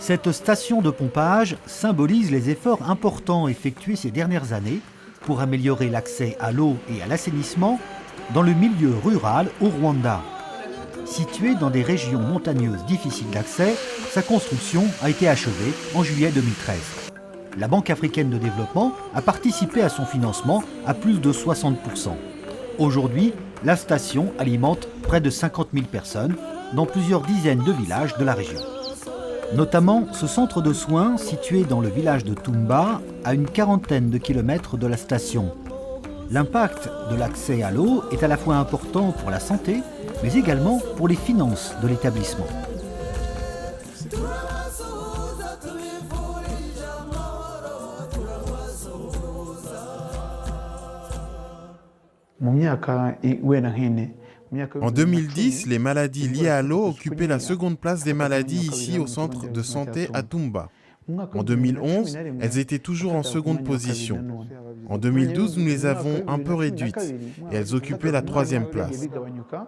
Cette station de pompage symbolise les efforts importants effectués ces dernières années pour améliorer l'accès à l'eau et à l'assainissement dans le milieu rural au Rwanda. Située dans des régions montagneuses difficiles d'accès, sa construction a été achevée en juillet 2013. La Banque africaine de développement a participé à son financement à plus de 60%. Aujourd'hui, la station alimente près de 50 000 personnes dans plusieurs dizaines de villages de la région. Notamment ce centre de soins situé dans le village de Tumba, à une quarantaine de kilomètres de la station. L'impact de l'accès à l'eau est à la fois important pour la santé, mais également pour les finances de l'établissement. En 2010, les maladies liées à l'eau occupaient la seconde place des maladies ici au centre de santé à Tumba. En 2011, elles étaient toujours en seconde position. En 2012, nous les avons un peu réduites et elles occupaient la troisième place.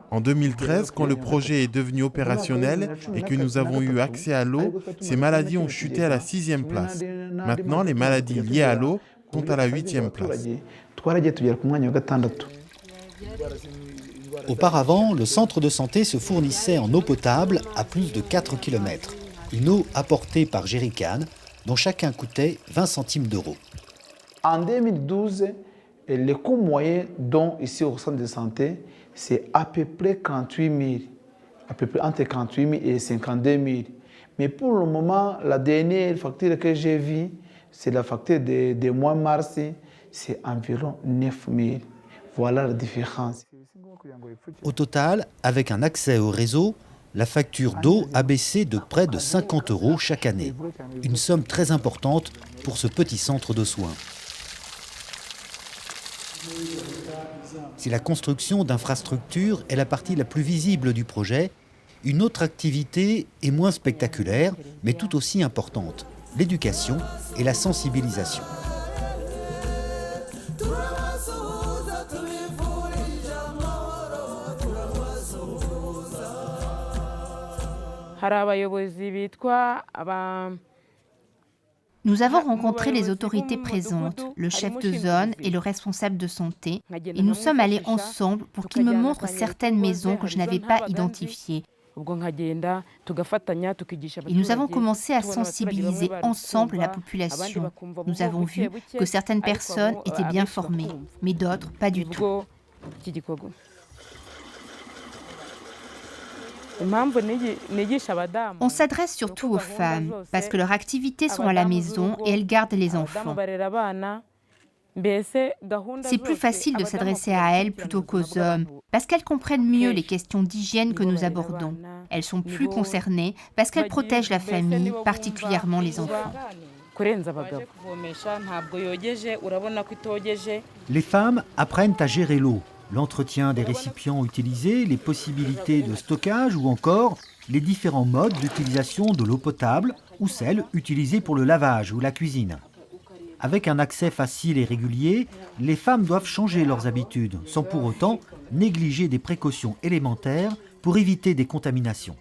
En 2013, quand le projet est devenu opérationnel et que nous avons eu accès à l'eau, ces maladies ont chuté à la 6e place. Maintenant, les maladies liées à l'eau sont à la 8e place. Auparavant, le centre de santé se fournissait en eau potable à plus de 4 km. Une eau apportée par jerrycan, dont chacun coûtait 20 centimes d'euros. En 2012, le coût moyen d'eau ici au centre de santé, c'est à peu près 48 000, à peu près entre 48 000 et 52 000. Mais pour le moment, la dernière facture que j'ai vue, c'est la facture de mois mars, c'est environ 9 000. Voilà la différence. Au total, avec un accès au réseau, la facture d'eau a baissé de près de 50 € chaque année. Une somme très importante pour ce petit centre de soins. Si la construction d'infrastructures est la partie la plus visible du projet, une autre activité est moins spectaculaire, mais tout aussi importante, l'éducation et la sensibilisation. Nous avons rencontré les autorités présentes, le chef de zone et le responsable de santé, et nous sommes allés ensemble pour qu'ils me montrent certaines maisons que je n'avais pas identifiées. Et nous avons commencé à sensibiliser ensemble la population. Nous avons vu que certaines personnes étaient bien formées, mais d'autres pas du tout. On s'adresse surtout aux femmes, parce que leurs activités sont à la maison et elles gardent les enfants. C'est plus facile de s'adresser à elles plutôt qu'aux hommes, parce qu'elles comprennent mieux les questions d'hygiène que nous abordons. Elles sont plus concernées parce qu'elles protègent la famille, particulièrement les enfants. Les femmes apprennent à gérer l'eau, l'entretien des récipients utilisés, les possibilités de stockage ou encore les différents modes d'utilisation de l'eau potable ou celle utilisée pour le lavage ou la cuisine. Avec un accès facile et régulier, les femmes doivent changer leurs habitudes sans pour autant négliger des précautions élémentaires pour éviter des contaminations.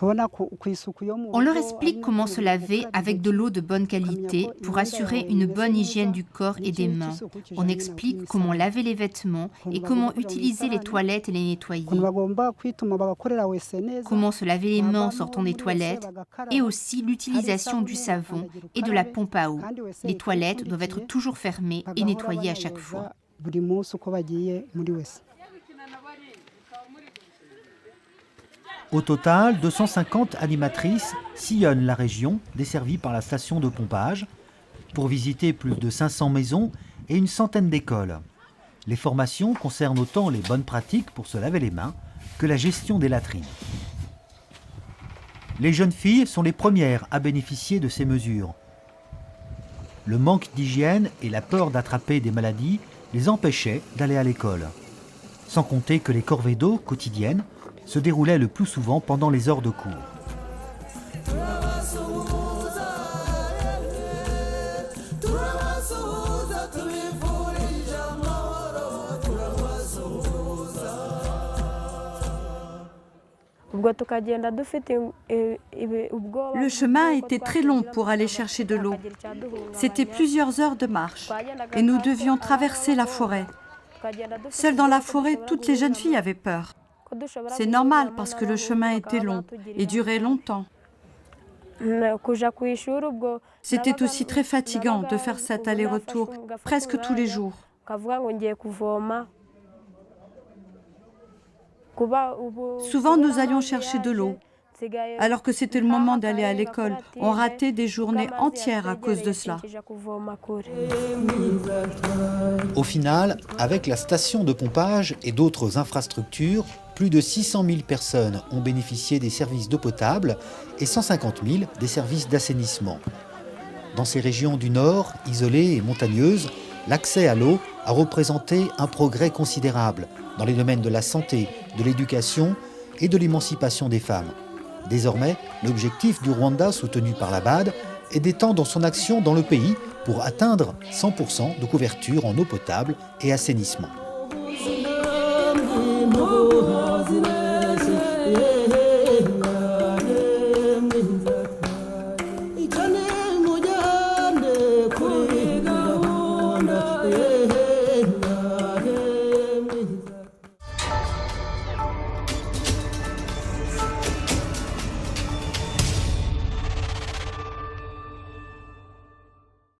On leur explique comment se laver avec de l'eau de bonne qualité pour assurer une bonne hygiène du corps et des mains. On explique comment laver les vêtements et comment utiliser les toilettes et les nettoyer. Comment se laver les mains en sortant des toilettes et aussi l'utilisation du savon et de la pompe à eau. Les toilettes doivent être toujours fermées et nettoyées à chaque fois. Au total, 250 animatrices sillonnent la région desservie par la station de pompage pour visiter plus de 500 maisons et une centaine d'écoles. Les formations concernent autant les bonnes pratiques pour se laver les mains que la gestion des latrines. Les jeunes filles sont les premières à bénéficier de ces mesures. Le manque d'hygiène et la peur d'attraper des maladies les empêchaient d'aller à l'école. Sans compter que les corvées d'eau quotidiennes se déroulaient le plus souvent pendant les heures de cours. Le chemin était très long pour aller chercher de l'eau. C'était plusieurs heures de marche et nous devions traverser la forêt. Seule dans la forêt, toutes les jeunes filles avaient peur. C'est normal parce que le chemin était long et durait longtemps. C'était aussi très fatigant de faire cet aller-retour presque tous les jours. Souvent, nous allions chercher de l'eau. Alors que c'était le moment d'aller à l'école, on ratait des journées entières à cause de cela. Au final, avec la station de pompage et d'autres infrastructures, plus de 600 000 personnes ont bénéficié des services d'eau potable et 150 000 des services d'assainissement. Dans ces régions du Nord, isolées et montagneuses, l'accès à l'eau a représenté un progrès considérable dans les domaines de la santé, de l'éducation et de l'émancipation des femmes. Désormais, l'objectif du Rwanda soutenu par la BAD est d'étendre son action dans le pays pour atteindre 100% de couverture en eau potable et assainissement.